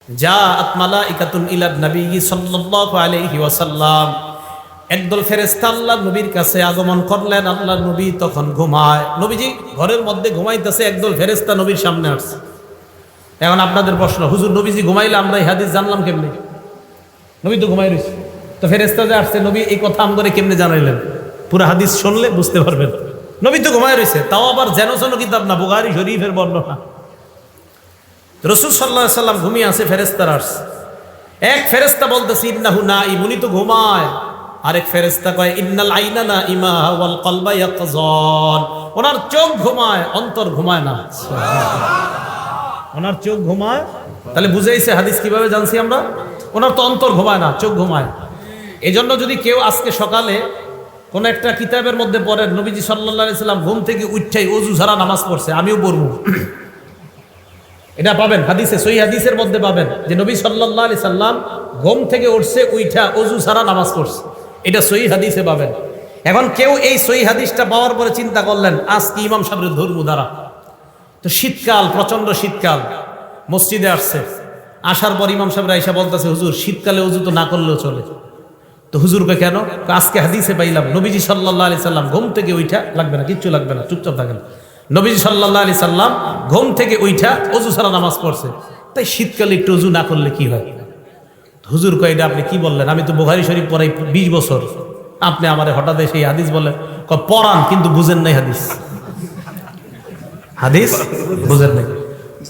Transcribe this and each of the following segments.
জাআত মালাইকাতুন ইলা নবী সাল্লাল্লাহু আলাইহি ওয়াসাল্লাম, একদল ফেরেশতা আল্লাহর নবীর কাছে আগমন করলেন। আল্লাহর নবী তখন ঘুমায়, নবীজি ঘরের মধ্যে ঘুমাইতেছে, একদল ফেরেশতা নবীর সামনে আসছে। এখন আপনাদের প্রশ্ন, হুজুর নবীজি ঘুমাইলে আমরা এই হাদিস জানলাম কেমনে? নবী তো ঘুমাই রয়েছে, তো ফেরেশতা যে আসছে নবী এই কথা আমগরে কেমনে জানাইলেন? পুরো হাদিস শুনলে বুঝতে পারবেন। নবী তো ঘুমাই রয়েছে, তাও আবার যেন কিতাব না, বুখারী শরীফের বর্ণনা। রাসূল সাল্লাল্লাহু আলাইহি সাল্লাম ঘুমিয়ে আছে, ফেরেশতারা আসছে। এক ফেরেশতা বলতেছে ইন্নাহু নাঈম, উনি তো ঘুমায়। আরেক ফেরেশতা কয় ইন্নাল আইনা নাঈমা ওয়াল কলবা ইয়াকযান, ওনার চোখ ঘুমায়, অন্তর ঘুমায় না। ওনার চোখ ঘুমায়, তাহলে বুঝাইছে হাদিস কিভাবে জানছি আমরা? ওনার তো অন্তর ঘুমায় না, চোখ ঘুমায়। এই জন্য যদি কেউ আজকে সকালে কোন একটা কিতাবের মধ্যে পড়েন নবীজি সাল্লাল্লাহু আলাইহি সাল্লাম ঘুম থেকে উঠেই ওযু ছাড়া নামাজ পড়ছে, আমিও পড়বো, এটা পাবেন হাদিসে, সহিহ হাদিসের মধ্যে পাবেন যে নবী সাল্লাল্লাহু আলাইহি সাল্লাম ঘুম থেকে উঠছে, উঠা ওযু ছাড়া নামাজ পড়ছে, এটা সহিহ হাদিসে পাবেন। এখন কেউ এই সহিহ হাদিসটা পাওয়ার পরে চিন্তা করলেন আজকে ইমাম সাহেবের ধর্ম দ্বারা, তো শীতকাল, প্রচন্ড শীতকাল, মসজিদে আসছে, আসার পর ইমাম সাহেব আয়েশা বলতেছে হুজুর শীতকালে ওযু তো না করলেও চলে। তো হুজুরকে কেন? আজকে হাদিসে পাইলাম নবীজি সাল্লাল্লাহু আলাইহি সাল্লাম ঘুম থেকে উঠা, লাগবে না, কিচ্ছু লাগবে না, চুপচাপ থাকেন, নবীজি সাল্লাল্লাহু আলাইহি সাল্লাম ঘুম থেকে উঠা ওযু ছাড়া নামাজ পড়ছে, তাই শীতকালে একটু ওযু না করলে কি হয়? হুজুর কয় এটা আপনি কি বললেন? আমি তো বুখারী শরীফ পড়াই 20 বছর, আপনি আমারে হঠাৎ এসে এই হাদিস বলে পড়ান, কিন্তু বুঝেন নাই হাদিস, হাদিস বুঝেন নাই।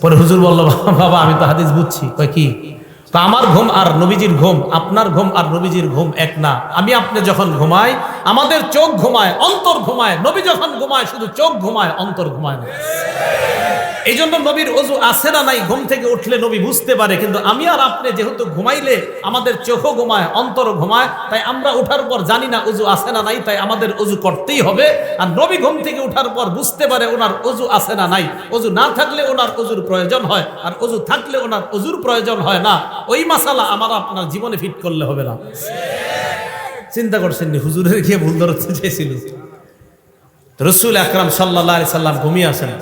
পরে হুজুর বলল বাবা আমি তো হাদিস বুঝছি। কয় কি? তো আমার ঘুম আর নবীজির ঘুম, আপনার ঘুম আর নবীজির ঘুম এক না। আমি আপনি যখন ঘুমাই আমাদের চোখ ঘুমায়, অন্তর ঘুমায়। নবী যখন ঘুমায় শুধু চোখ ঘুমায়, অন্তর ঘুমায় না। এই জন্য নবীর ওযু আছে না নাই ঘুম থেকে উঠলে নবী বুঝতে পারে, কিন্তু আমি আর আপনি যেহেতু ঘুমাইলে আমাদের চোখও ঘুমায়, অন্তরও ঘুমায়, তাই আমরা উঠার পর জানি না ওযু আছে না নাই, তাই আমাদের ওযু করতেই হবে। আর নবী ঘুম থেকে উঠার পর বুঝতে পারে ওনার ওযু আছে না নাই, ওযু না থাকলে ওনার ওযুর প্রয়োজন হয়, আর ওযু থাকলে ওনার ওযুর প্রয়োজন হয় না। ওই মাসালা আমার আপনার জীবনে ফিট করলে হবে না। চিন্তা করছেন নি হুজুরের গিয়ে ভুল ধরতে চেয়েছিল? রাসূল আকরাম সাল্লাল্লাহু আলাইহি সাল্লাম ঘুমিয়ে আসেন,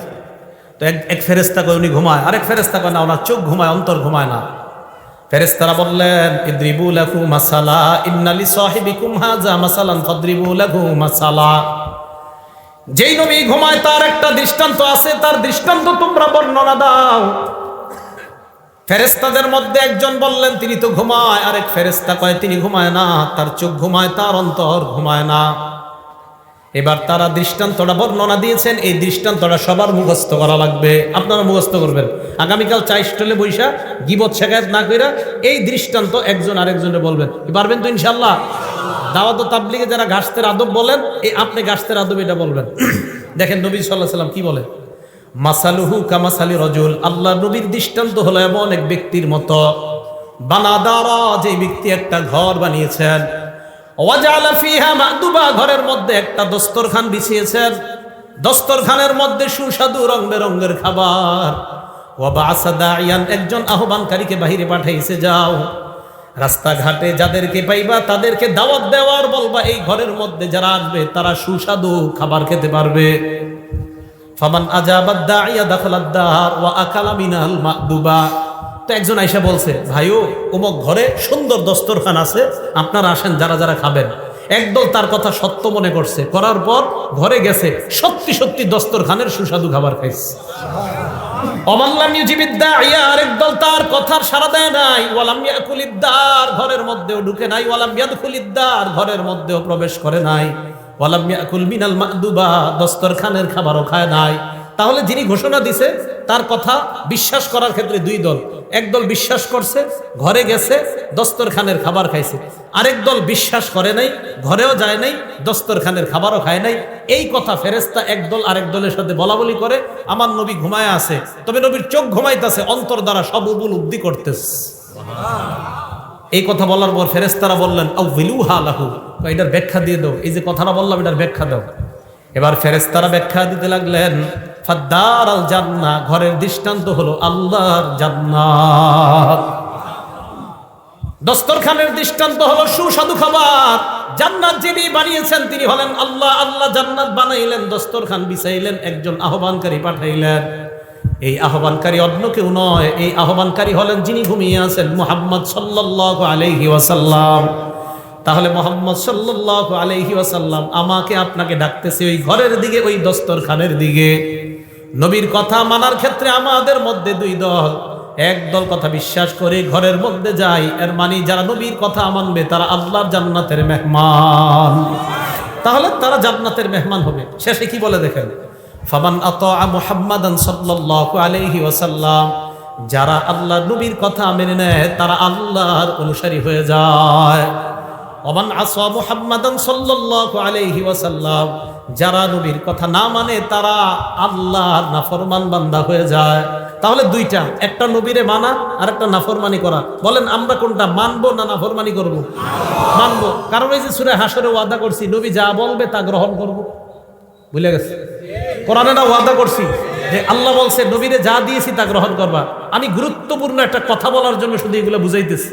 তো এক ফেরেশতা কয় উনি ঘুমায়, আরেক ফেরেশতা কয় না ওনার চোখ ঘুমায়, অন্তর ঘুমায় না। ফেরেশতারা বললেন ইদরিবু লাহু মাসালা ইন্না লিসাহিবিকুম হাযা মাসালান ফাদরিবু লাহু মাসালা, যেই নবী ঘুমায় তার একটা দৃষ্টান্ত আছে, তার দৃষ্টান্ত তোমরা বর্ণনা দাও। ফেরেশতাদের মধ্যে একজন বললেন তিনি তো ঘুমায়, আরেক ফেরেশতা কয় তিনি ঘুমায় না, তার চোখ ঘুমায়, তার অন্তর ঘুমায় না। এবার তারা দৃষ্টান্তটা বর্ণনা দিয়েছেন, এই দৃষ্টান্তটা সবার মুখস্থ করা লাগবে, আপনারা মুখস্থ করবেন। আগামীকাল চা স্টলে বৈশা গীবত শেখায়ত না কইরা এই দৃষ্টান্ত একজন আরেকজনে বলবেন, পারবেন তো ইনশাআল্লাহ? দাওয়াত ও তাবলীগে যারা গাছতের আদব বলেন, এই আপনি গাছতের আদব এটা বলবেন। দেখেন নবী সাল্লাল্লাহু আলাইহি সাল্লাম কি বলে, মাসালুহু কামাসালি রাজুল, আল্লাহ নবীর দৃষ্টান্ত হলো এমন এক ব্যক্তির মতো, বানাদারা, যে ব্যক্তি একটা ঘর বানিয়েছেন, ওয়াজালা ফিহা মাদুবা, ঘরের মধ্যে একটা দস্তরখান বিছিয়েছেন, দস্তরখানের মধ্যে সুস্বাদু রং বেরঙের খাবার। ওয়া বা'সা দাইয়ান, একজন আহ্বানকারীকে বাহিরে পাঠাইছে, যাও রাস্তাঘাটে যাদেরকে পাইবা তাদেরকে দাওয়াত দেওয়ার বলবা এই ঘরের মধ্যে যারা আসবে তারা সুস্বাদু খাবার খেতে পারবে। ফামান আজাবাদ দাইয়া দাখালাদ দার ওয়া আকালা মিনাল মাদুবা, তো একজন আয়েশা বলছে ভাইও অমুক ঘরে সুন্দর দস্তরখান আছে, আপনারা আসেন যারা যারা খাবেন। একদল তার কথা সত্য মনে করছে, করার পর ঘরে গেছে, সত্যি সত্যি দস্তরখানের সুস্বাদু খাবার খাইছে। অমাল্লাম ইউজিবিদ দাইয়া, আরেকদল তার কথার সাড়া দেয় নাই, ওয়ালাম ইয়াকুলিদ দার, ঘরের মধ্যেও ঢুকে নাই, ওয়ালাম ইয়াদখুলিদ দার, ঘরের মধ্যেও প্রবেশ করে নাই, ওয়ালাম ইয়াকুল মিনাল মাদুবা, দস্তরখানের খাবারও খায় নাই। তাহলে যিনি ঘোষণা দিছে তার কথা বিশ্বাস করার ক্ষেত্রে দুই দল, একদল বিশ্বাস করছে, ঘরে গেছে, দস্তরখানের খাবার খাইছে, আরেক দল বিশ্বাস করে নাই, ঘরেও যায় নাই, দস্তরখানের খাবারও খায় নাই। এই কথা ফেরেশতা একদল আরেক দলের সাথে বলা বলি করে, আমার নবী ঘুমায় আছে, তবে নবীর চোখ ঘুমাইতেছে, অন্তর দ্বারা সব উপলব্ধি করতেছে। এই কথা বলার পর ফেরেশতারা বললেন আউযিলুহা লাহু, এটার ব্যাখ্যা দিয়ে দাও, এই যে কথাটা বললাম এটার ব্যাখ্যা দাও। এবার ফেরেশতারা ব্যাখ্যা দিতে লাগলেন, ফাদ্দার আল জান্নাহ, ঘরের দৃষ্টান্ত হলো আল্লাহর জান্নাত, দস্তরখানের দৃষ্টান্ত হলো সুস্বাদু খাবার। জান্নাত যিনি বানিয়েছেন তিনি হলেন আল্লাহ, আল্লাহ জান্নাত বানাইলেন, দস্তরখান বিছাইলেন, একজন আহ্বানকারী পাঠাইলেন। এই আহ্বানকারী অন্য কেউ নয়, এই আহ্বানকারী হলেন যিনি ঘুমিয়ে আছেন, মুহাম্মদ সাল্লাল্লাহু আলাইহি ওয়াসাল্লাম। তাহলে মুহাম্মদ সাল্লাল্লাহু আলাইহি ওয়াসাল্লাম আমাকে আপনাকে ডাকতেছে ওই ঘরের দিকে, ওই দস্তরখানের দিকে। নবীর কথা মানার ক্ষেত্রে আমাদের মধ্যে দুই দল। এক দল কথা বিশ্বাস করে ঘরের মধ্যে যায়, এর মানে যারা নবীর কথা মানবে তারা আল্লাহর জান্নাতের মেহমান, তাহলে তারা জান্নাতের মেহমান হবে। শেষে কি বলে দেখেন, ফামান আতা মুহাম্মাদান সাল্লাল্লাহু আলাইহি ওয়াসাল্লাম, যারা আল্লাহর নবীর কথা মেনে নেয় তারা আল্লাহর অনুসারী হয়ে যায়। ওমান আসা মুহাম্মাদান সাল্লাল্লাহু আলাইহি ওয়াসাল্লাম, যারা নবীর কথা না মানে তারা আল্লাহর নাফরমান বান্দা হয়ে যায়। তাহলে দুইটা, একটা নবীরে মানা আর একটা নাফরমানি করা। বলেন আমরা কোনটা মানবো না নাফরমানি করব? মানবো, কারণ এই যে সূরা হাশরে ওয়াদা করছি নবী যা বলবে তা গ্রহণ করব। ভুলে গেছে? কোরআনে না ওয়াদা করছি যে আল্লাহ বলছে নবীরে যা দিয়েছি তা গ্রহণ করবা। আমি গুরুত্বপূর্ণ একটা কথা বলার জন্য শুধু এগুলো বুঝাইতেছি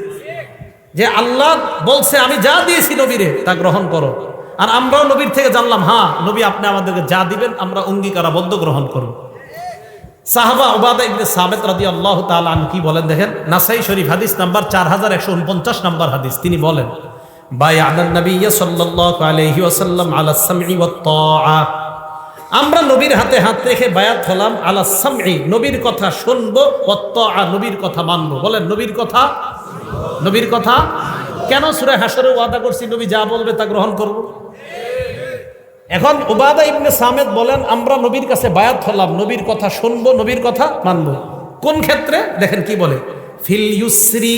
যে আল্লাহ বলছে আমি যা দিয়েছি নবীরে তা গ্রহণ করো, আর আমরাও নবীর থেকে জানলাম হ্যাঁ নবী আপনি আমাদেরকে যা দিবেন আমরা অঙ্গীকারাবদ্ধ গ্রহণ করব। সাহাবা উবাদা ইবনে সামিত রাদিয়াল্লাহু তাআলা আনহু কি বলেন দেখেন, নাসাই শরীফ হাদিস নাম্বার 4149 নাম্বার হাদিস। তিনি বলেন বায়া'নান নাবিয়্য সাল্লাল্লাহু আলাইহি ওয়াসাল্লাম আলাস সামঈ ওয়াত তাআ, আমরা নবীর হাতে হাত রেখে বায়াত হলাম আলাস সামঈ, নবীর কথা শুনবো, ওয়াত তাআ, নবীর কথা মানবো। বলেন নবীর কথা, নবীর কথা কেন সূরা হাশরে ওয়াদা করছি নবী যা বলবে তা গ্রহণ করব। এখন উবাদা ইবনে সামিত বলেন আমরা নবীর কাছে বায়াত হলাম, নবীর কথা শুনবো, নবীর কথা মানবো। কোন ক্ষেত্রে দেখেন কি বলে, ফিল ইউসরি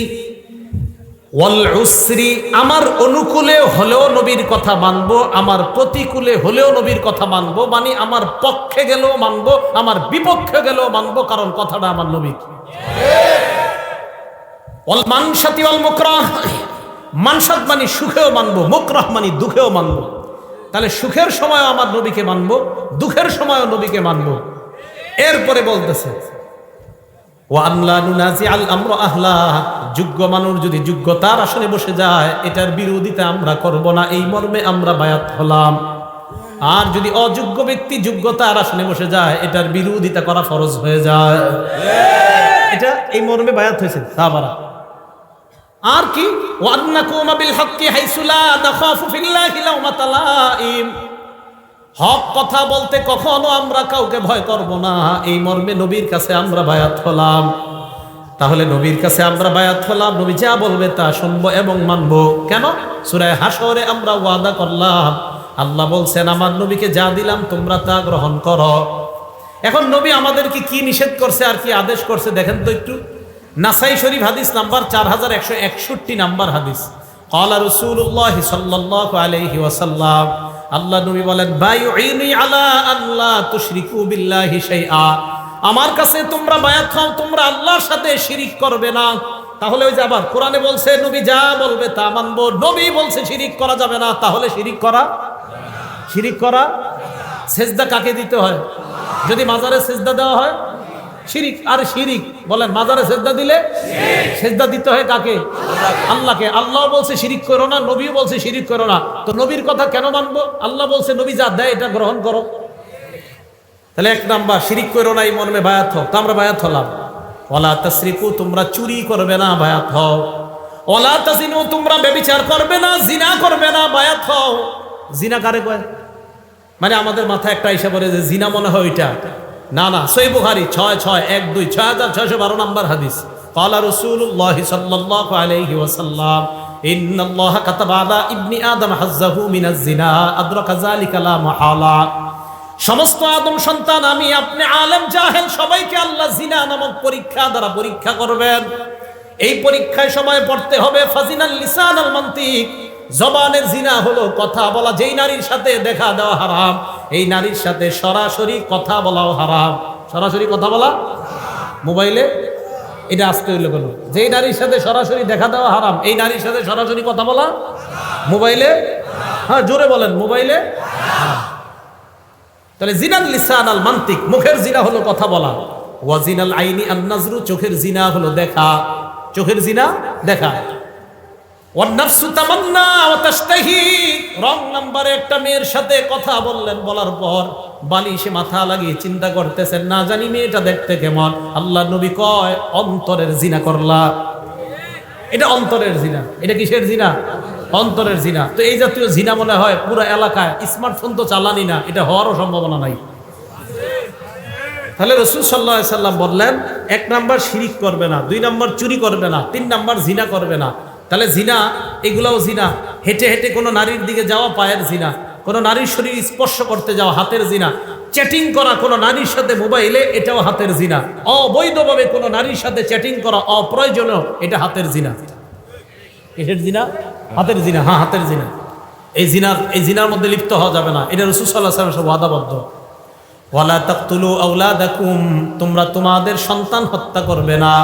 ওয়াল উসরি, আমার অনুকূলে হলেও নবীর কথা মানবো, আমার প্রতিকূলে হলেও নবীর কথা মানবো। মানে আমার পক্ষে গেলেও মানবো, আমার বিপক্ষে গেলেও মানবো, কারণ কথাটা আমার নবীর। ওয়াল মানশাতি ওয়াল মুকরাহ, মানশাত মানে সুখেও মানবো, মুকরাহ মানে দুঃখেও মানবো। তাহলে সুখের সময় আমার নবীকে মানবো, দুঃখের সময় নবীকে মানবো। এরপরে বলতেছে ওয়ানলা নুনাজি আল আমর আহলা, যোগ্য মানুষ যদি যোগ্যতার আসনে বসে যায় এটার বিরোধিতা আমরা করব না, এই মর্মে আমরা বায়াত হলাম। আর যদি অযোগ্য ব্যক্তি যোগ্যতার আসনে বসে যায় এটার বিরোধিতা করা ফরজ হয়ে যায়। এটা এই মর্মে বায়াত হয়েছে সাহাবারা। আর কি ওয়ান্নাকুমা বিল হক্কি হাইসু লা নাখাফু ফিল্লাহি লাউমাতা লাইম, হক কথা বলতে কখনো আমরা কাউকে ভয় করব না, এই মর্মে নবীর কাছে আমরা বায়াত হলাম। তাহলে নবীর কাছে আমরা বায়াত হলাম, নবী যা বলবে তা শুনবো এবং মানবো। কেন? সূরা হাশরে আমরা ওয়াদা করলাম, আল্লাহ বলছেন আমার নবীকে যা দিলাম তোমরা তা গ্রহণ করো। এখন নবী আমাদেরকে কি নিষেধ করছে আর কি আদেশ করছে দেখেন তো একটু। নাসাই শরীফ হাদিস নাম্বার 4161 নাম্বার হাদিস। ক্বালা রাসূলুল্লাহ সাল্লাল্লাহু আলাইহি ওয়াসাল্লাম, আল্লাহ নবী বলেন বায়ুইনি আলা আল্লা তুশরিকু বিল্লাহি শাইআ, আমার কাছে তোমরা বায়াত হও তোমরা আল্লাহর সাথে শিরিক করবে না। তাহলে ওই যে আবার কোরআনে বলছে নবী যা বলবে তা মানবো, নবী বলছে শিরিক করা যাবে না, তাহলে শিরিক করা, শিরিক করা। সেজদা কাকে দিতে হয়? যদি মাজারে সেজদা দেওয়া হয় শিরিক। আর শিরিক বলেন মাজারে সেজদা দিলে সেজদা দিতে হয় কাকে? আল্লাহকে। আল্লাহ বলছে শিরিক করো না, নবীও বলছে শিরিক করো না, তো নবীর কথা কেন মানবো? আল্লাহ বলছে নবী যা দেয় এটা গ্রহণ করো। তাহলে এক নাম্বার শিরিক করো না, এই মর্মে বায়াত হও, তো আমরা বায়াত হলাম। ওয়ালা তাসরিকু, তোমরা চুরি করবে না, বায়াত হও। ওয়ালা তাজিনু, তোমরা ব্যভিচার করবে না, জিনা করবে না, বায়াত হও। জিনা কারে কয়? মানে আমাদের মাথায় একটা আইসা বলে যে জিনা মনে হয় ওইটা, না না, সহিহ বুখারী 6612 6612 নাম্বার হাদিস। ক্বালা রাসূলুল্লাহ সাল্লাল্লাহু আলাইহি ওয়াসাল্লাম ইন্নাল্লাহা কাতাবা আলা ইবনি আদম হাজ্জাহু মিনাজ জিনা আদরাকা যালিকা লা মাহালা, সমস্ত আদম সন্তান আমি আপনি আলেম জাহেল সবাইকে আল্লাহ জিনা নামক পরীক্ষা দ্বারা পরীক্ষা করবেন। এই পরীক্ষায় সময় পড়তে হবে ফাজিনাল লিসান আল মান্তিক, জবানের জিনা হলো কথা বলা। যেই নারীর সাথে দেখা দেওয়া হারাম, এই নারীর সাথে সরাসরি কথা বলাও হারাম। সরাসরি কথা বলা মোবাইলে, এটা আসতে হইলো কেন? যেই নারীর সাথে সরাসরি দেখা দেওয়া হারাম, এই নারীর সাথে সরাসরি কথা বলা মোবাইলে, হ্যাঁ জোরে বলেন, মোবাইলে। তাহলে জিনাল লিসান আল মান্তিক, মুখের জিনা হলো কথা বলা। ওয়াজিনাল আইনি আন নাজরু, চোখের জিনা হলো দেখা, চোখের জিনা দেখা। ওয়ান্নাফসু তামান্না ওয়া তাশতাহি, রং নাম্বারে একটা মেয়ের সাথে কথা বললেন, বলার পর বালিশে মাথা লাগিয়ে চিন্তা করতেছেন, না জানি মেয়েটা দেখতে কেমন। আল্লাহ নবী কয়, অন্তরের জিনা করলা। এটা অন্তরের জিনা। এটা কিসের জিনা? অন্তরের জিনা। তো এই জাতীয় জিনা মনে হয় পুরো এলাকায়, স্মার্টফোন তো চালানি না, এটা হওয়ারও সম্ভাবনা নাই। তাহলে রাসূল সাল্লাল্লাহু আলাইহি সাল্লাম বললেন, 1 নাম্বার শিরিক করবে না, 2 নাম্বার চুরি করবে না, 3 নাম্বার জিনা করবে না। তাহলে জিনা, এগুলাও জিনা। হেঁটে হেঁটে কোনো নারীর দিকে যাওয়া পায়ের জিনা, কোনো নারীর শরীর স্পর্শ করতে যাওয়া হাতের জিনা, চ্যাটিং করা কোনো নারীর সাথে মোবাইলে, এটাও হাতের জিনা। অবৈধভাবে কোনো নারীর সাথে চ্যাটিং করা অপ্রয়োজনীয়, এটা হাতের জিনা। কিসের জিনা? হাতের জিনা। হ্যাঁ, হাতের জিনা। এই জিনার মধ্যে লিপ্ত হওয়া যাবে না। এটা রাসূল সাল্লাল্লাহু আলাইহি ওয়াসাল্লাম সব ওয়াদাবদ্ধ। ওয়ালা তাকতুলু আওলাদাকুম, তোমরা তোমাদের সন্তান হত্যা করবে না।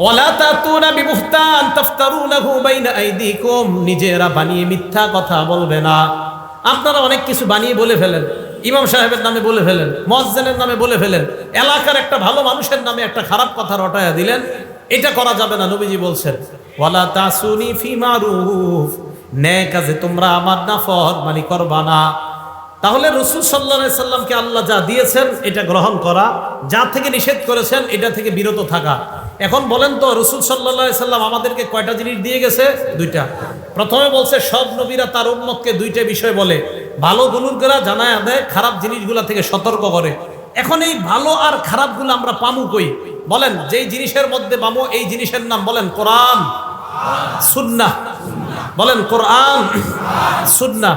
ওয়ালা তাতুনা বিবুহতান তাফতারুনাহু বাইনা আইদিকুম, নিজেরা বানিয়ে মিথ্যা কথা বলবে না। আপনারা অনেক কিছু বানিয়ে বলে ফেলেন, ইমাম সাহেবের নামে বলে ফেলেন, মুয়াজ্জিনের নামে বলে ফেলেন, এলাকার একটা ভালো মানুষের নামে একটা খারাপ কথা রটায়া দিলেন। এটা করা যাবে না। নবীজি বলছেন, ওয়ালা তাসুনি ফি মারুফ, নেক কাজে তোমরা আমার নাফরমানি করবা না। তাহলে রাসূল সাল্লাল্লাহু আলাইহি সাল্লামকে আল্লাহ যা দিয়েছেন এটা গ্রহণ করা, যা থেকে নিষেধ করেছেন এটা থেকে বিরত থাকা। এখন বলেন তো, রাসূল সাল্লাল্লাহু আলাইহি সাল্লাম আমাদেরকে কয়টা জিনিস দিয়ে গেছে? 2টা। প্রথমে বলছে সব নবীরা তার উম্মতকে 2টা বিষয় বলে, ভালো গুণগুলা জানায় দেয়, খারাপ জিনিসগুলা থেকে সতর্ক করে। এখন এই ভালো আর খারাপগুলো আমরা পামু কই? বলেন, যেই জিনিসের মধ্যে পামু এই জিনিসের নাম বলেন কোরআন সুন্নাহ। বলেন কোরআন সুন্নাহ।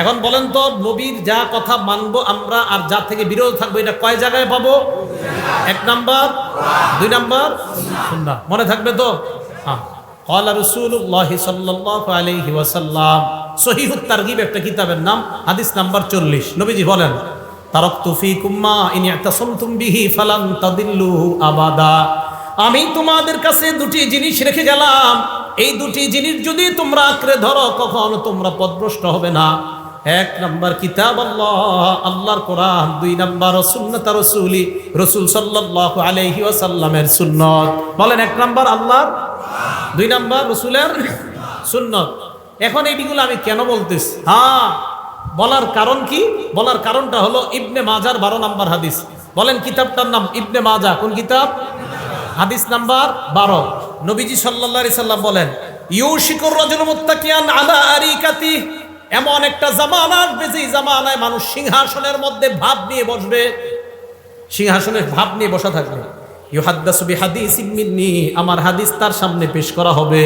এখন বলেন তো, নবীর যা কথা মানবো আমরা আর যা থেকে বিরত থাকবো, এটা কয় জায়গায় পাবো? 1 নাম্বার, 2 নাম্বার সুন্নাহ। মনে থাকবে তো? হ্যাঁ। ক্বালা রাসূলুল্লাহ সাল্লাল্লাহু আলাইহি ওয়াসাল্লাম, সহিহুত তারগিব একটা কিতাবের নাম, হাদিস নাম্বার 40। নবীজি বলেন, তারাকতু ফীকুম মা ইন ইতাসামতুম বিহি ফালান তাদিল্লু আবাদা। আমি তোমাদের কাছে 2টি জিনিস রেখে গেলাম, এই 2টি জিনিস যদি তোমরা আঁকড়ে ধরো কখনো তোমরা পথভ্রষ্ট হবে না। 1 নাম্বার কিতাব আল্লাহ, আল্লাহর কোরআন। 2 নাম্বার সুন্নাত রাসূলি, রাসূল সাল্লাল্লাহু আলাইহি ওয়াসাল্লামের সুন্নাত। বলেন, 1 নাম্বার আল্লাহর, 2 নাম্বার রাসূলের সুন্নাত। এখন এইগুলো আমি কেন বলতেছি? হ্যাঁ, বলার কারণ কি? বলার কারণটা হলো ইবনে মাজার 12 নাম্বার হাদিস। বলেন কিতাবটার নাম ইবনে মাজা। কোন কিতাব? হাদিস নাম্বার 12। নবীজি সাল্লাল্লাহু আলাইহি সাল্লাম বলেন, ইউশিকুর রাজুলু মুত্তাকিয়ান আলা আরিকাতি, এমন একটা জামানা আসবে যেই জামানায় মানুষ সিংহাসনের মধ্যে ভাব নিয়ে বসবে, সিংহাসনের ভাব নিয়ে বসা থাকবে। ইউহাদ্দাসু বিহাদিসিম মিন্নি, আমার হাদিস তার সামনে পেশ করা হবে।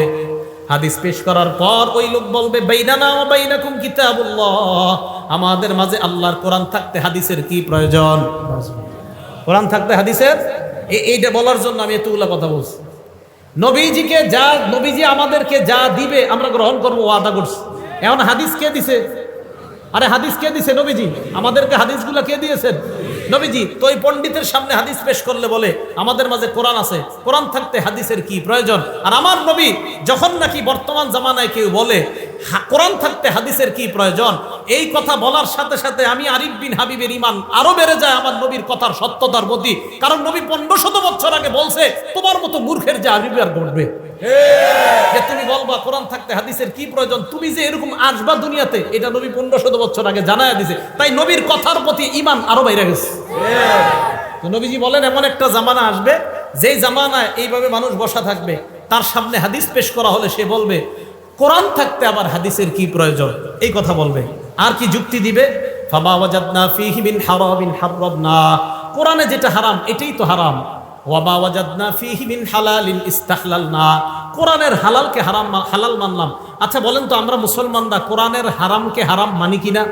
হাদিস পেশ করার পর ওই লোক বলবে, বাইনানা ওয়া বাইনাকুম কিতাবুল্লাহ, আমাদের মাঝে আল্লাহর কোরআন থাকতে হাদিসের কি প্রয়োজন? কোরআন থাকতে হাদিসের, এইটা বলার জন্য আমি এতগুলা কথা বলছি। নবীজি আমাদেরকে যা দিবে আমরা গ্রহণ করবো, ওয়াদা করছি। এখন হাদিস কে দিছে? আরে হাদিস কে দিছে? নবীজি। আমাদেরকে হাদিসগুলা কে দিয়েছেন? নবীজি। তো এই পণ্ডিতের সামনে হাদিস পেশ করলে বলে আমাদের মাঝে কোরআন আছে, কোরআন থাকতে হাদিসের কি প্রয়োজন? আর আমার নবী যখন নাকি বর্তমান জামানায় কেউ বলে কোরআন থাকতে হাদিসের কি প্রয়োজন, এই কথা বলার সাথে সাথে আমি আরিফ বিন হাবিবের ঈমান আরো বেড়ে যায় আমার নবীর কথার সত্যতার প্রতি। কারণ নবী 1500 বছর আগে বলছে, তোমার মতো মূর্খের যে আরিফ আর ঘটবে যে তুমি বলবা কোরআন থাকতে হাদিসের কি প্রয়োজন, তুমি যে এরকম আসবা দুনিয়াতে, এটা নবী 1500 বছর আগে জানায়া দিছে। তাই নবীর কথার প্রতি ঈমান আরো বাইরে গেছে। তো নবীজি বলেন, এমন একটা জামানা আসবে যেই জামানায় এইভাবে মানুষ বসা থাকবে, তার সামনে হাদিস পেশ করা হলে সে বলবে কোরআন থাকতে আবার হাদিসের কি প্রয়োজন, এই কথা বলবে। আর কি যুক্তি দিবে? ফামা ওয়াজাদনা ফীহি মিন হারামিন হারামনা, কোরআনে যেটা হারাম এটাই তো হারাম। ওয়ামা ওয়াজাদনা ফীহি মিন হালালিন ইস্তাহলালনা, কোরআনের হালালকে হালাল মানলাম। আচ্ছা বলেন তো, আমরা মুসলমানরা কোরআনের হারামকে হারাম মানি কিনা?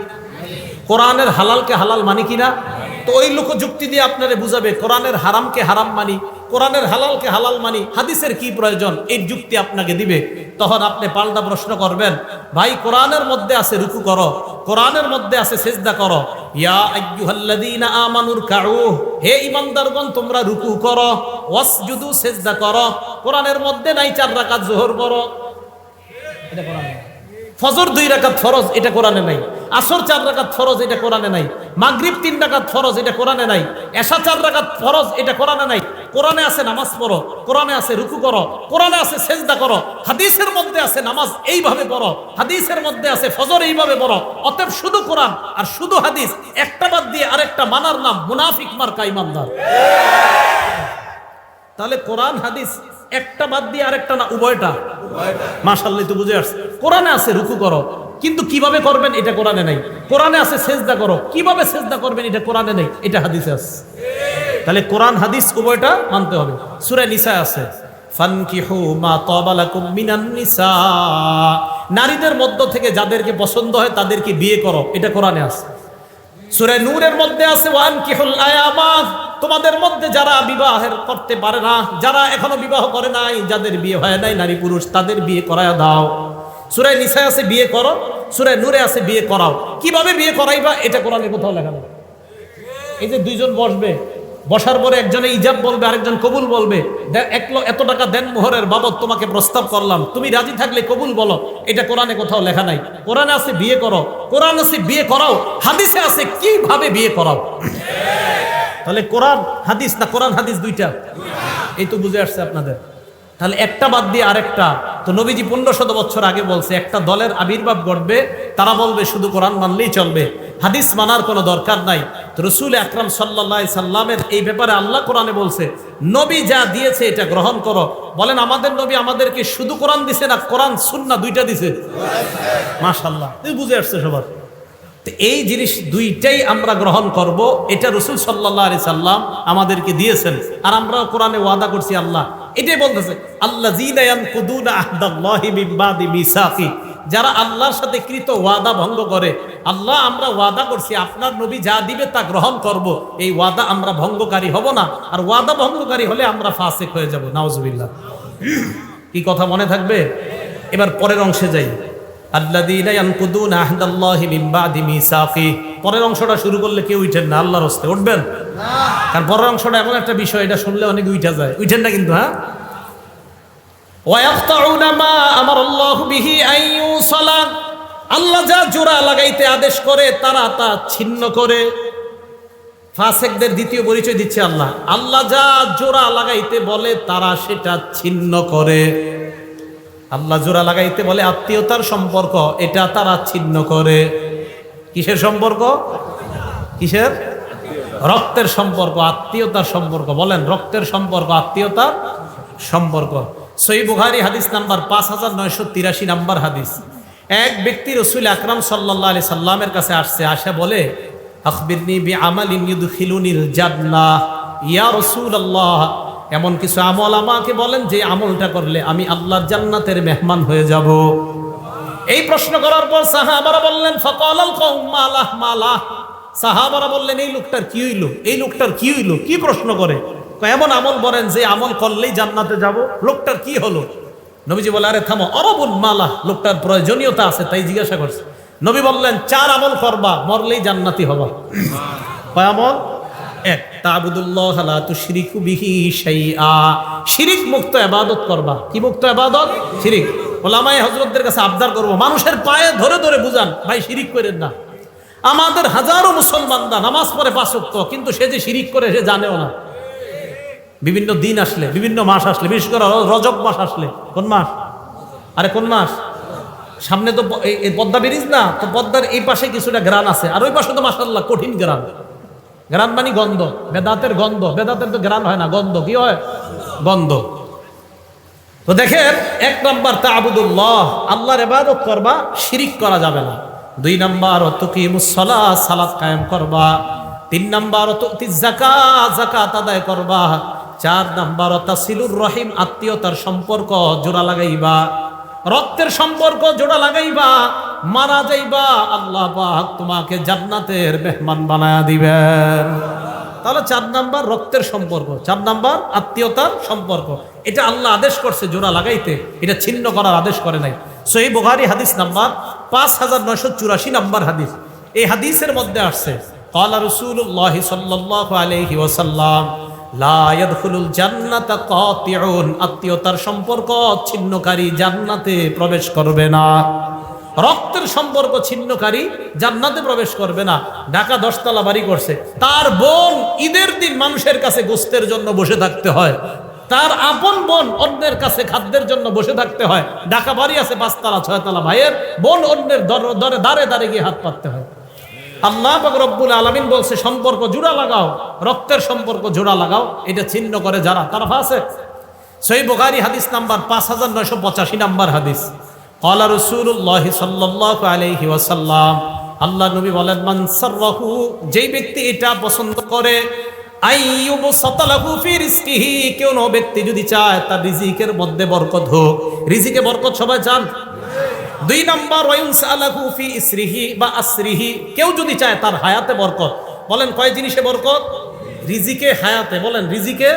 কোরআনের হালালকে হালাল মানি কিনা? তো ওই লোক যুক্তি দিয়ে আপনারে বুঝাবে কোরআনের হারামকে হারাম মানি, কোরআনের হালালকে হালাল মানি, হাদিসের কি প্রয়োজন, এই যুক্তি আপনাকে দিবে। তখন আপনি পাল্টা প্রশ্ন করবেন, ভাই কোরআনের মধ্যে আছে রুকু করো, কোরআনের মধ্যে আছে সিজদা করো। ইয়া আইয়ুহাল্লাযীনা আমানুর কাউ, হে ঈমানদারগণ তোমরা রুকু করো, ওয়াসজুদু সিজদা করো। কোরআনের মধ্যে নাই 4 রাকাত যোহর করো, এটা কোরআনে। ফজর 2 রাকাত ফরজ, এটা কোরআনে নাই। আসর 4 রাকাত ফরজ, এটা কোরআনে নাই। মাগরিব 3 রাকাত ফরজ, এটা কোরআনে নাই। এশা 4 রাকাত ফরজ, এটা কোরআনে নাই। কোরআনে আছে নামাজ পড়ো, কোরআনে আছে রুকু করো, কোরআনে আছে সেজদা করো, হাদিসের মধ্যে আছে নামাজ এইভাবে পড়ো, হাদিসের মধ্যে আছে ফজর এইভাবে পড়ো। অতএব শুধু কোরআন আর শুধু হাদিস, একটা বাদ দিয়ে আরেকটা মানার নাম মুনাফিক মার্কা ইমানদার। তাহলে কোরআন হাদিস একটা বাদ দিয়ে আরেকটা না, উভয়টা। মাশাআল্লাহ, তো বুঝে আসছে। কোরআনে আছে রুকু করো, কিন্তু কিভাবে করবেন এটা কোরআনে নাই। কোরআনে আছে সেজদা করো, কিভাবে সেজদা করবেন এটা কোরআনে নেই, এটা হাদিসে আছে। তাহলে কোরআন হাদিস উভয়টা মানতে হবে। সূরা নিসা আছে ফানকিহু মা তাবা লাকুম মিনান নিসা, নারীদের মধ্য থেকে যাদেরকে পছন্দ হয় তাদেরকে বিয়ে করো, এটা কোরআনে আছে। সূরা নূরের মধ্যে আছে ওয়ানকিহুল আয়ামা, তোমাদের মধ্যে যারা বিবাহের করতে পারে না, যারা এখনো বিবাহ করে নাই, যাদের বিয়ে হয় নাই, নারী পুরুষ, তাদের বিয়ে করায়া দাও। সূরা নিসা আছে বিয়ে করো, সূরা নূরে আছে বিয়ে করাও। কিভাবে বিয়ে করাইবা এটা কোরআনে কোথাও লেখা নেই। এই যে দুইজন বসবে, বসার পরে একজনে ইজাব বলবে, আরেকজন কবুল বলবে, এত টাকা দেন মোহরের বাবদ তোমাকে প্রস্তাব করলাম, তুমি রাজি থাকলে কবুল বলো, এটা কোরআনে কোথাও লেখা নাই। কোরআনে আছে বিয়ে করো, কোরআন আছে বিয়ে করাও, হাদিসে আছে কিভাবে বিয়ে করাও। তাহলে কোরআন হাদিস না কোরআন হাদিস দুইটা, এই তো বুঝে আসছে আপনাদের। তাহলে একটা বাদ দিয়ে আরেকটা। তো নবীজি 1500 বছর আগে বলছে একটা দলের আবির্ভাব ঘটবে, তারা বলবে শুধু কোরআন মানলেই চলবে, হাদিস মানার কোনো দরকার নাই। তো রাসূল আকরাম সাল্লাল্লাহু আলাইহি সাল্লামের এই ব্যাপারে আল্লাহ কোরআনে বলছে নবী যা দিয়েছে এটা গ্রহণ করো। বলেন আমাদের নবী আমাদেরকে শুধু কোরআন দিছে না কোরআন সুন্নাহ দুইটা দিছে? মাশাআল্লাহ, এই বুঝে আসছে সবার। এই জিনিস দুইটাই আমরা গ্রহণ করব, এটা রাসূল সাল্লাল্লাহু আলাইহি সাল্লাম আমাদেরকে দিয়েছেন। আর আমরা কোরআনে ওয়াদা করছি, আল্লাহ এটাই বলতেছে আল্লাযীনা ইয়ানকুদুনা আহদাল্লাহি মিন বাদি মিসাকি, যারা আল্লাহর সাথে কৃত ওয়াদা ভঙ্গ করে। আল্লাহ আমরা ওয়াদা করছি আপনার নবী যা দিবে তা গ্রহণ করব, এই ওয়াদা আমরা ভঙ্গকারী হব না। আর ওয়াদা ভঙ্গকারী হলে আমরা ফাসিক হয়ে যাব, নাউজুবিল্লাহ। কি কথা মনে থাকবে? এবার পরের অংশে যাই। আল্লাযীনা ইয়ানকুদুনা আহদাল্লাহি মিন বাদি মিসাকি, পরের অংশটা শুরু করলে কেউ উঠেন না, আল্লাহর রাস্তায় উঠবেন না। কারণ পরের অংশটা এমন একটা বিষয়, এটা শুনলে অনেক উঠা যায়, উঠেন না কিন্তু। হ্যাঁ, ওয়ায়াকতাউনা মা আমারাল্লাহু বিহি আন ইউসালা, আল্লাহ যা জোড়া লাগাইতে আদেশ করে তারা তা ছিন্ন করে। ফাসিকদের দ্বিতীয় পরিচয় দিচ্ছে আল্লাহ, আল্লাহ যা জোড়া লাগাইতে বলে তারা সেটা ছিন্ন করে। আল্লাহ জোড়া লাগাইতে বলে আত্মীয়তার সম্পর্ক, এটা তারা ছিন্ন করে। কিসের সম্পর্ক? কিসের? রক্তের সম্পর্ক, আত্মীয়তার সম্পর্ক। বলেন রক্তের সম্পর্ক, আত্মীয়তার সম্পর্ক। সহিহ বুখারী হাদিস নাম্বার 5983 নাম্বার হাদিস। এক ব্যক্তি রাসূল আকরাম সাল্লাল্লাহু আলাইহি সাল্লামের কাছে আসছে, আসে বলে আখবিরনি বিআমালিন ইউদখিলুনিল জান্নাহ, ইয়া রাসূলুল্লাহ এমন কিছু আমল আমাকে বলেন যে আমলটা করলে আমি আল্লাহর জান্নাতের মেহমান হয়ে যাব। এই প্রশ্ন করার পর সাহাবারা বললেন ফাকালাল কওম মালাহ মালাহ, সাহাবারা বললেন এই লোকটার কি হইল, এই লোকটার কি হইল, কি প্রশ্ন করে? এমন আমল বলেন যে আমল করলেই জান্নাতে যাব, লোকটার কি হলো? নবীজি বলে আরে থামো, অরবুল মালাহ, লোকটার প্রয়োজনীয়তা আছে তাই জিজ্ঞাসা করছে। নবী বললেন 4 আমল করবা, মরলেই জান্নাতি হবা। কয় আমল? 1, তা'বুদুল্লাহ লা তুশরিকু বিহি শাইআ, শিরিক মুক্ত ইবাদত করবা। কি মুক্ত ইবাদত? শিরিক। ওলামায়ে হযরতদের কাছে আবদার করব, মানুষের পায়ে ধরে ধরে বুঝান ভাই শিরিক করেন না। আমাদের হাজারো মুসলমানরা নামাজ পড়ে 5 ওয়াক্ত, কিন্তু সে যে শিরিক করে সে জানেও না। বিভিন্ন দিন আসলে, বিভিন্ন মাস আসলে, বিশেষ করে রজব মাস আসলে, কোন মাস? আরে কোন মাস? সামনে তো এই পদ্মা ব্রিজ না, তো পদ্মার এই পাশে কিছুটা গ্রান আছে, আর ওই পাশে তো মাশাআল্লাহ কঠিন গ্রান। গ্রান মানে গন্ধ, বেদাতের গন্ধ। বেদাতের তো গ্রান হয় না, গন্ধ। কি হয়? গন্ধ। তো দেখেন 1 নাম্বার তা'বুদুল্লাহ, আল্লাহর ইবাদত করবা, শিরিক করা যাবে না। 2 নাম্বার তুকিমুস সালাহ, সালাত কায়েম করবা। 3 নাম্বার তুতিজ যাকাত, যাকাত আদায় করবা। 4 নাম্বার তাসিলুর রহিম, আত্মীয়তার সম্পর্ক জোড়া লাগাইবা। রক্তের সম্পর্ক জোড়া লাগাইবা, মারা যাইবা আল্লাহ পাক তোমাকে জান্নাতের মেহমান বানায়া দিবেন। তাহলে 4 নাম্বার রক্তের সম্পর্ক, 4 নাম্বার আত্মীয়তার সম্পর্ক। এটা আল্লাহ আদেশ করছে জোড়া লাগাইতে, এটা ছিন্ন করার আদেশ করে নাই। সহিহ বুখারী হাদিস নাম্বার 5984 নাম্বার হাদিস। এই হাদিসের মধ্যে আসছে ক্বালা রাসূলুল্লাহ সাল্লাল্লাহু আলাইহি ওয়াসাল্লাম লা ইয়াদখুলুল জান্নাতা কাতিউন, আত্মীয়তার সম্পর্ক ছিন্নকারী জান্নাতে প্রবেশ করবে না। রক্তের সম্পর্ক ছিন্নকারী জান্নাতে প্রবেশ করবে না। ঢাকা 10 তলা বাড়ি করছে, তার বোন ঈদের দিন মানুষের কাছে গোস্তের জন্য বসে থাকতে হয়, তার আপন বোন অন্যের কাছে খাদ্যের জন্য বসে থাকতে হয়। ঢাকা বাড়ি আছে 5 তলা 6 তলা, ভাইয়ের বোন অন্যের দাঁড়ে দাঁড়ে গিয়ে হাত পাততে হয়। আল্লাহ পাক রব্বুল আলামিন বলছে সম্পর্ক জোড়া লাগাও, রক্তের সম্পর্ক জোড়া লাগাও। এটা ছিন্ন করে যারা, তারা ফাসিক। সহিহ বুখারী হাদিস নাম্বার 5985 নাম্বার হাদিস। ক্বালা রাসূলুল্লাহ সাল্লাল্লাহু আলাইহি ওয়াসাল্লাম, আল্লাহ নবী বলেন, মান সাররাহু, যেই ব্যক্তি এটা পছন্দ করে, আইয়ুব সাতালাহু ফি রিজকিহি, কোন ব্যক্তি যদি চায় তার রিজিকের মধ্যে বরকত হোক। রিজিকে বরকত সবাই চান? 2 নাম্বার, ওয়ায়ুনসালাহু ফি ইসরিহি বা আসরিহি, কেউ যদি চায় তার হায়াতে বরকত। বলেন কয় জিনিসে বরকত? রিজিকে, হায়াতে। বলেন রিজিকে।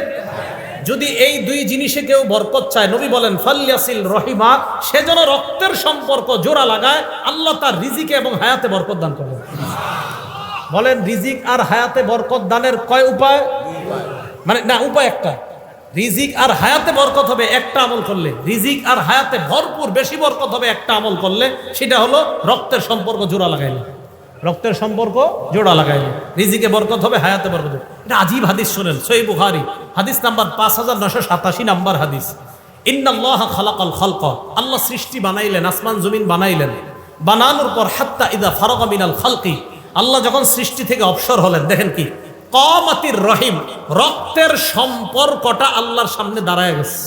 যদি এই 2 জিনিসে কেউ বরকত চায়, নবী বলেন ফালইয়াসিল রহিমা, সে যেন রক্তের সম্পর্ক জোড়া লাগায়, আল্লাহ তার রিজিকে এবং হায়াতে বরকত দান করবেন। বলেন রিজিক আর হায়াতে বরকত দানের কয় উপায়? মানে না, উপায় একটা। রিজিক আর হায়াতে বরকত হবে একটা আমল করলে, রিজিক আর হায়াতে ভরপুর বেশি বরকত হবে একটা আমল করলে, সেটা হলো রক্তের সম্পর্ক জোড়া লাগাইলে। রক্তের সম্পর্ক জোড়া লাগাইলে রিজিকে বরকত হবে, হায়াতে বরকত হবে। এটা আজীব হাদিস শোনেন, সহিহ বুখারী হাদিস নাম্বার 5987 নাম্বার হাদিস। ইন্নাল্লাহা খালাকাল খালকা, আল্লাহ সৃষ্টি বানাইলেন, আসমান জমিন বানাইলেন। বানানোর পর হাত্তা ইদা ফারাগা মিনাল খালকি, আল্লাহ যখন সৃষ্টি থেকে অবসর হলেন, দেখেন কি, কামাতির রহিম, রক্তের সম্পর্কটা আল্লাহর সামনে দাঁড়ায় গেছে।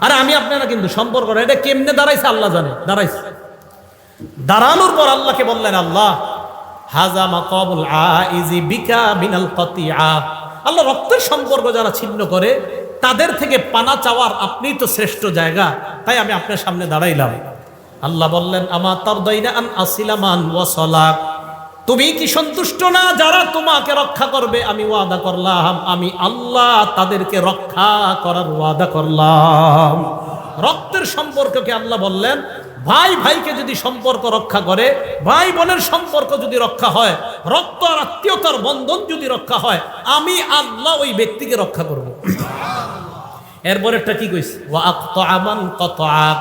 আরে আমি আপনারা কিন্তু সম্পর্কটা এটা কেমনে দাঁড়াইছে আল্লাহ জানে, দাঁড়াইছে। দাঁড়ানোর পর আল্লাহকে বললেন, আল্লাহ হাজা মাকাবুল আইজি বিকা মিনাল কাতিআ, আল্লাহ রক্তের সম্পর্ক যারা ছিন্ন করে তাদের থেকে পানা চাওয়ার আপনি তো শ্রেষ্ঠ জায়গা, তাই আমি আপনার সামনে দাঁড়াইলাম। আল্লাহ বললেন, আমা তারদাইনা আন আসিলামান ওয়াসালাক, তুমি কি সন্তুষ্ট না যারা তোমাকে রক্ষা করবে? আমি ওয়াদা করলাম, আমি আল্লাহ তাদেরকে রক্ষা করার ওয়াদা করলাম। রক্তের সম্পর্ককে আল্লাহ বললেন, ভাই ভাইকে যদি সম্পর্ক রক্ষা করে, ভাই বোনের সম্পর্ক যদি রক্ষা হয়, রক্ত আর আত্মীয়তার বন্ধন যদি রক্ষা হয়, আমি আল্লাহ ওই ব্যক্তিকে রক্ষা করব। এরপরেরটা কি কইছে? ওয়া আক্তাআ মান কাতাআক,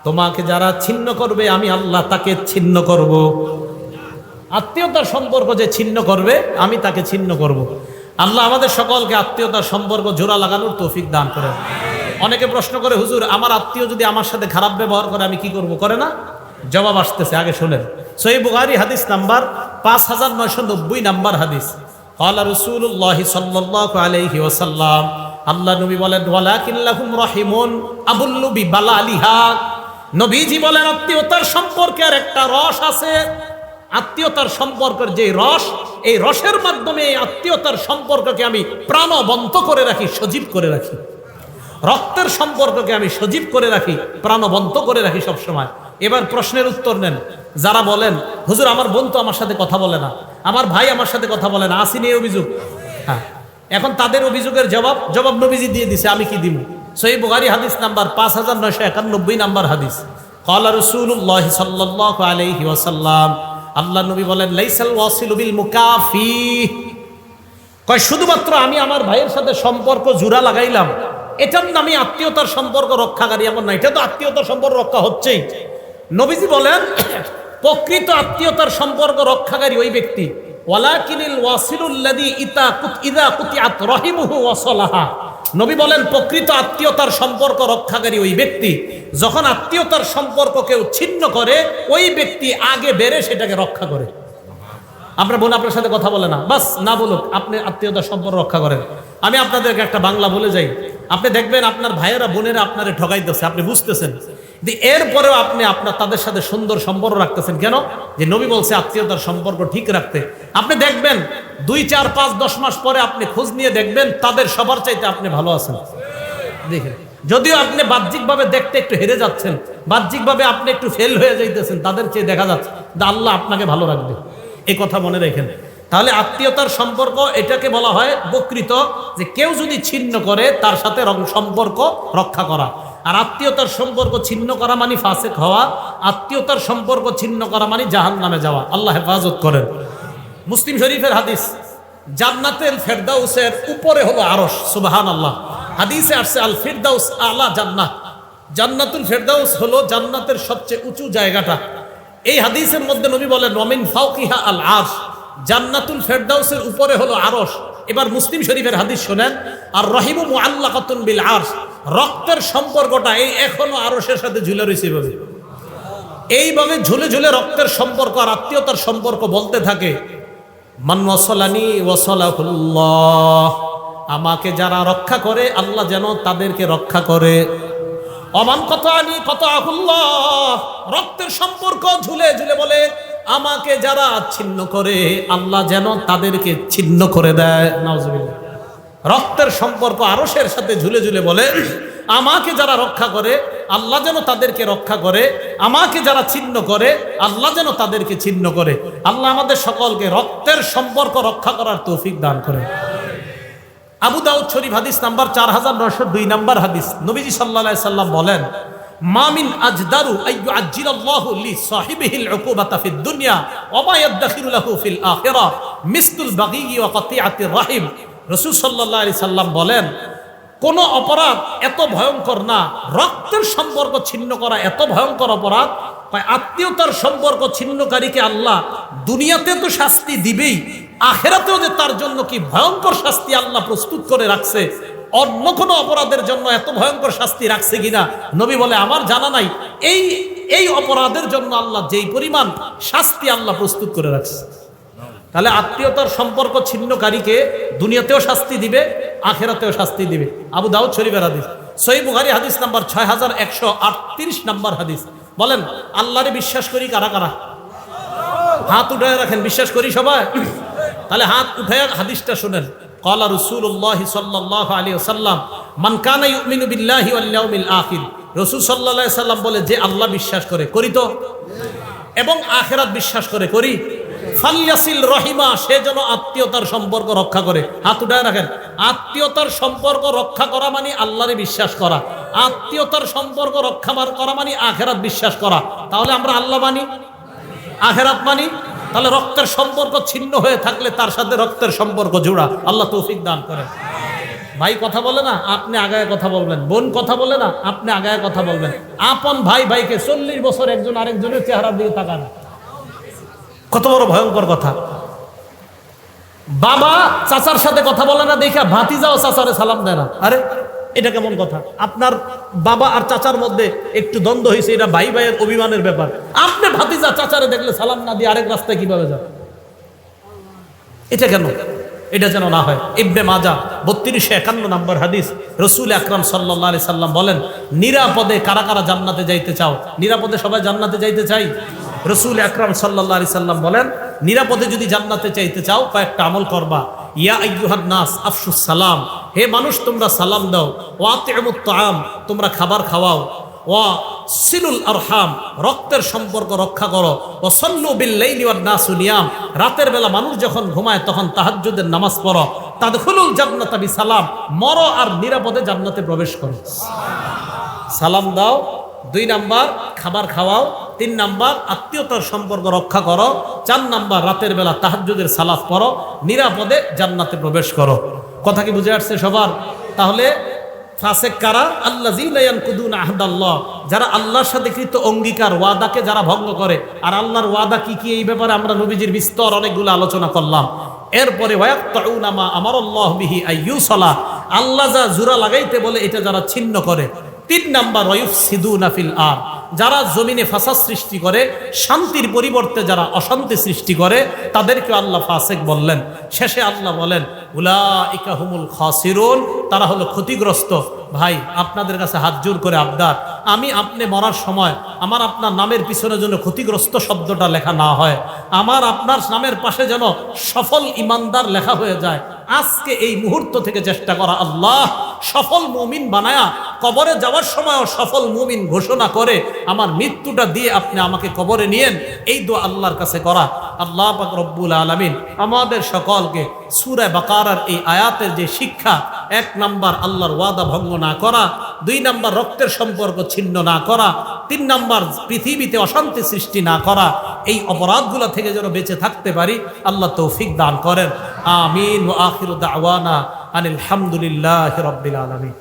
তোমাকে যারা ছিন্ন করবে আমি আল্লাহ তাকে ছিন্ন করব। আত্মীয়তার সম্পর্ক যে ছিন্ন করবে আমি তাকে ছিন্ন করব। আল্লাহ আমাদের সকলকে আত্মীয়তার সম্পর্ক জোড়া লাগানোর তৌফিক দান করেন। অনেকে প্রশ্ন করে, হুজুর আমার আত্মীয় যদি আমার সাথে খারাপ ব্যবহার করে আমি কি করব? করে না? জবাব আসতেছে, আগে শুনেন। সহিহ বুখারী হাদিস নাম্বার 5990 নাম্বার হাদিস। ক্বালা রাসূলুল্লাহ সাল্লাল্লাহু আলাইহি ওয়াসাল্লাম, আল্লাহ নবী বলেন, ওয়ালাকিন লাহুম রাহিমুন আবুল্লু বিবালালিহা, নবীজি বলেন আত্মীয়তার সম্পর্কের একটা রস আছে। আত্মীয়তার সম্পর্কের যে রস, এই রসের মাধ্যমে এই আত্মীয়তার সম্পর্ককে আমি প্রাণবন্ত করে রাখি, সজীব করে রাখি। রক্তের সম্পর্ককে আমি সজীব করে রাখি, প্রাণবন্ত করে রাখি সবসময়। এবার প্রশ্নের উত্তর নেন। যারা বলেন, হুজুর আমার বোন তো আমার সাথে কথা বলে না, আমার ভাই আমার সাথে কথা বলে না, আসেনি এই অভিযোগ? হ্যাঁ, এখন তাদের অভিযোগের জবাব নবীজি দিয়ে দিছে, আমি কি দিব? সহিহ বুখারী হাদিস নাম্বার 5991 নাম্বার হাদিস। ক্বালা রাসূলুল্লাহ সাল্লাল্লাহু আলাইহি ওয়াসাল্লাম, আল্লাহ নবী বলেন, লাইসাল ওয়াসিলু বিল মুকাফি, কয় শুধুমাত্র আমি আমার ভাইয়ের সাথে সম্পর্ক জোড়া লাগাইলাম এটার নামে আত্মীয়তার সম্পর্ক রক্ষাকারী এমন না। এটা তো আত্মীয়তার সম্পর্ক রক্ষা হচ্ছেই। নবীজি বলেন, প্রকৃত আত্মীয়তার সম্পর্ক রক্ষাকারী ওই ব্যক্তি, ওয়ালাকিনিল ওয়াসিলুল্লাযী ইযা কুতিআত রাহিমুহু ওয়াসালাহা, নবী বলেন প্রকৃত আত্মীয়তার সম্পর্ক রক্ষাকারী ওই ব্যক্তি, যখন আত্মীয়তার সম্পর্ক কেউ ছিন্ন করে ওই ব্যক্তি আগে বেড়ে সেটাকে রক্ষা করে। আপনার বোন আপনার সাথে কথা বলে না, বাস না বলুক, আপনি আত্মীয়তার সম্পর্ক রক্ষা করেন। আমি আপনাদেরকে একটা বাংলা বলে যাই, আপনি দেখবেন আপনার ভাইয়েরা বোনেরা আপনারে ঠকাইতেছে, আপনি বুঝতেছেন, এরপরেও আপনি তাদের সাথে সুন্দর সম্পর্ক রাখতেছেন কেন? যে নবী বলছে আত্মীয়তার সম্পর্ক ঠিক রাখতে। আপনি দেখবেন 2, 4, 5, 10 মাস পরে আপনি খোঁজ নিয়ে দেখবেন তাদের সবার চাইতে আপনি ভালো আছেন। দেখেন, যদিও আপনি বাহ্যিকভাবে দেখতে একটু হেরে যাচ্ছেন, বাহ্যিকভাবে আপনি একটু ফেল হয়ে যাইতেছেন, তাদের চেয়ে দেখা যাচ্ছে আল্লাহ আপনাকে ভালো রাখবে, এই কথা মনে রাখেন। তাহলে আত্মীয়তার সম্পর্ক এটাকে বলা হয় প্রকৃত, যে কেউ যদি ছিন্ন করে তার সাথে সম্পর্ক রক্ষা করা। আর আত্মীয়তার সম্পর্ক ছিন্ন করা মানে ফাসিক হওয়া, আত্মীয়তার সম্পর্ক ছিন্ন করা মানে জাহান্নামে যাওয়া। আল্লাহ হেফাজত করেন। মুসলিম শরীফের হাদিস, জান্নাতুল ফেরদাউসের উপরে হলো আরশ, সুবহানাল্লাহ। হাদিসে আসছে আল ফিরদাউস আলা জান্নাত, জান্নাতুল ফেরদাউস হলো জান্নাতের সবচেয়ে উঁচু জায়গাটা। এই হাদিসের মধ্যে নবী বলেন ওয়ামিন ফাওকিহা আল আরশ, জান্নাতুল ফেরদাউসের উপরে হলো আরশ। এবার মুসলিম শরীফের হাদিস শোনেন, আর রহিমু মুআল্লাকাতুন বিল আরশ, রক্তের সম্পর্কটা এই এখনো আরশের সাথে ঝুলে রয়েছে। এইভাবে ঝুলে ঝুলে রক্তের সম্পর্ক আর আত্মীয়তার সম্পর্ক বলতে থাকে, মান ওয়াসালানি ওয়াসালাহুল্লাহ, আমাকে যারা রক্ষা করে আল্লাহ যেন তাদেরকে রক্ষা করে। অমান কতানি কতাহুল্লাহ, রক্তের সম্পর্ক ঝুলে ঝুলে বলে আমাকে যারা ছিন্ন করে আল্লাহ যেন তাদেরকে ছিন্ন করে দেয়। নাউজুবিল্লাহ। রক্তের সম্পর্ক আরশের সাথে ঝুলে ঝুলে বলে আমাকে যারা রক্ষা করে আল্লাহ যেন তাদেরকে রক্ষা করে, আমাকে যারা ছিন্ন করে আল্লাহ যেন তাদেরকে ছিন্ন করে। আল্লাহ আমাদের সকলকে রক্তের সম্পর্ক রক্ষা করার তৌফিক দান করে। আবু দাউদ শরীফ হাদিস নাম্বার 4902 নাম্বার হাদিস, নবীজি সাল্লাল্লাহু আলাইহি সাল্লাম বলেন, মা মিন আজদারু আইয়ু আজ্জিলাল্লাহু লি সাহিবিহিল উকুবাতা ফিদ দুনিয়া ওয়া মা ইয়াদখিরু লাহু ফিল আখিরাহ মিসলুল বাগী ওয়া কাতিআতির রাহিম। রাসূল সাল্লাল্লাহু আলাইহি সাল্লাম বলেন, কোন অপরাধ এত ভয়ঙ্কর না, রক্তের সম্পর্ক ছিন্ন করা এত ভয়ঙ্কর অপরাধ, আত্মীয়তার সম্পর্ক ছিন্নকারীকে আল্লাহ দুনিয়াতে তো শাস্তি দিবেই, আখিরাতেও যে তার জন্য কি ভয়ঙ্কর শাস্তি আল্লাহ প্রস্তুত করে রাখছে, অন্য কোনো অপরাধের জন্য এত ভয়ঙ্কর শাস্তি রাখছে কিনা নবী বলে আমার জানা নাই। এই অপরাধের জন্য আল্লাহ যেই পরিমাণ শাস্তি আল্লাহ প্রস্তুত করে রাখছে। তাহলে আত্মীয়তার সম্পর্ক ছিন্নকারীকে দুনিয়াতেও শাস্তি দিবে, আখিরাতেও শাস্তি দিবে। আবু দাউদ শরীফের হাদিস। সহিহ বুখারী হাদিস নাম্বার 6138 নাম্বার হাদিস। বলেন আল্লাহরে বিশ্বাস করি কারা কারা? হাত উঠায় রাখেন, বিশ্বাস করি সবাই। তাহলে হাত উঠায় হাদিসটা শুনেন। ক্বালা রাসূলুল্লাহ সাল্লাল্লাহু আলাইহি ওয়াসাল্লাম, মান কানা ইউমিনু বিল্লাহি ওয়াল ইয়াউমিল আখির, রাসূল সাল্লাল্লাহু আলাইহি সাল্লাম বলে যে আল্লাহ বিশ্বাস করে, করি তো, এবং আখিরাত বিশ্বাস করে, করি, ফালইয়াসিল রহিমা, সে যেন আত্মীয়তার সম্পর্ক রক্ষা করে। হাত উঠায় রাখেন। আত্মীয়তার সম্পর্ক রক্ষা করা মানে আল্লাহরে বিশ্বাস করা, আত্মীয়তার সম্পর্ক রক্ষা করা মানে আখিরাত বিশ্বাস করা। তাহলে আমরা আল্লাহ মানি, আখিরাত মানি, তাহলে রক্তের সম্পর্ক ছিন্ন হয়ে থাকলে তার সাথে রক্তের সম্পর্ক জোড়া। আল্লাহ তৌফিক দান করেন। ভাই কথা বলে না, আপনি আগায় কথা বলবেন। বোন কথা বলে না, আপনি আগায় কথা বলবেন। আপন ভাই ভাইকে 40 বছর একজন আরেকজনের চেহারার দিকে তাকান, কত বড় ভয়ঙ্কর কথা। বাবা চাচার সাথে কথা বলে না দেখা ভাতিজাও চাচারে সালাম দেয় না। আরে এটা কেমন কথা? আপনার বাবা আর চাচার মধ্যে একটু দ্বন্দ্ব হয়েছে, এটা ভাই ভাইয়ের অভিমানের ব্যাপার। আপনি ভাতিজা চাচারে দেখলে সালাম না দিয়ে আরেক রাস্তায় কিভাবে যান? এটা কেন? এটা যেন না হয়। ইবনে মাজাহ 3251 নম্বর হাদিস। রাসূল আকরাম সাল্লাল্লাহু আলাইহি সাল্লাম বলেন, নিরাপদে কারা কারা জান্নাতে যাইতে চাও? নিরাপদে সবাই জান্নাতে যাইতে চাই? রাসূল আকরাম সাল্লাল্লাহু আলাইহি সাল্লাম বলেন, নিরাপদে যদি জান্নাতে চাইতে চাও কয়েকটা আমল করবা। ইয়া আইয়ুহান নাস আফশুস সালাম, হে মানুষ তোমরা সালাম দাও। ওয়া আতিমুত তাআম, তোমরা খাবার খাওয়াও। ওয়া সিলুল আরহাম, রক্তের সম্পর্ক রক্ষা করো। ওয়া সাল্লু বিল লাইলি ওয়ান নাসু নিয়াম, রাতের বেলা মানুষ যখন ঘুমায় তখন তাহাজ্জুদের নামাজ পড়ো। তাদখুলুল জান্নাতা বিসালাম, মরো আর নিরাপদে জান্নাতে প্রবেশ করো। সালাম দাও, 2 নাম্বার খাবার খাওয়াও, 3 নাম্বার আত্মীয়তার সম্পর্ক রক্ষা করো, 4 নাম্বার রাতের বেলা তাহাজ্জুদের সালাত পড়ো, নিরাপদে জান্নাতে প্রবেশ করো। কথা কি বুঝে আসছে সবার? তাহলে ফাসেক কারা? আল্লাযীনা ইয়ানকুদুনা আহদাল্লাহ, যারা আল্লাহর সাথে কৃত অঙ্গীকার ওয়াদাকে যারা ভঙ্গ করে। আর আল্লাহর ওয়াদা কি কি এই ব্যাপারে আমরা নবীজির বিস্তর অনেকগুলো আলোচনা করলাম। এরপরে ওয়ায়াকতাউনা মা আমারাল্লাহু বিহি আইয়ুসালা, আল্লাহ যা জোড়া লাগাইতে বলে এটা যারা ছিন্ন করে। 3 নাম্বার ওয়ায়ুফসিদুনা ফিল আরদ, যারা জমিনে ফাসাদ সৃষ্টি করে, শান্তির পরিবর্তে যারা অশান্তি সৃষ্টি করে তাদেরকে আল্লাহ ফাসেক বললেন। শেষে আল্লাহ বলেন উলাইকা হুমুল খাসিরুন, তারা হলো ক্ষতিগ্রস্ত। ভাই আপনাদের কাছে হাত জোর করে আবদার, আমি আপনি মরার সময় আমার আপনার নামের পিছনে যেন ক্ষতিগ্রস্ত শব্দটা লেখা না হয়, আমার আপনার নামের পাশে যেন সফল ইমানদার লেখা হয়ে যায়। আজকে এই মুহূর্ত থেকে চেষ্টা করা, আল্লাহ সফল মুমিন বানায়া কবরে যাওয়ার সময়ও সফল মুমিন ঘোষণা করে আমার মৃত্যুটা দিয়ে আপনি আমাকে কবরে নিয়েন, এই দোয়া আল্লাহর কাছে করা। আল্লাহ পাক রব্বুল আলামিন আমাদের সকলকে সূরা বাকারার এই আয়াতের যে শিক্ষা, 1 নাম্বার আল্লাহর ওয়াদা ভঙ্গ না করা, 2 নাম্বার রক্তের সম্পর্ক ছিন্ন না করা, 3 নাম্বার পৃথিবীতে অশান্তি সৃষ্টি না করা, এই অপরাধগুলো থেকে যেন বেঁচে থাকতে পারি আল্লাহ তৌফিক দান করেন। আমিন। ওয়া আখিরু দাওয়ানা আনিল হামদুলিল্লাহি রাব্বিল আলামিন।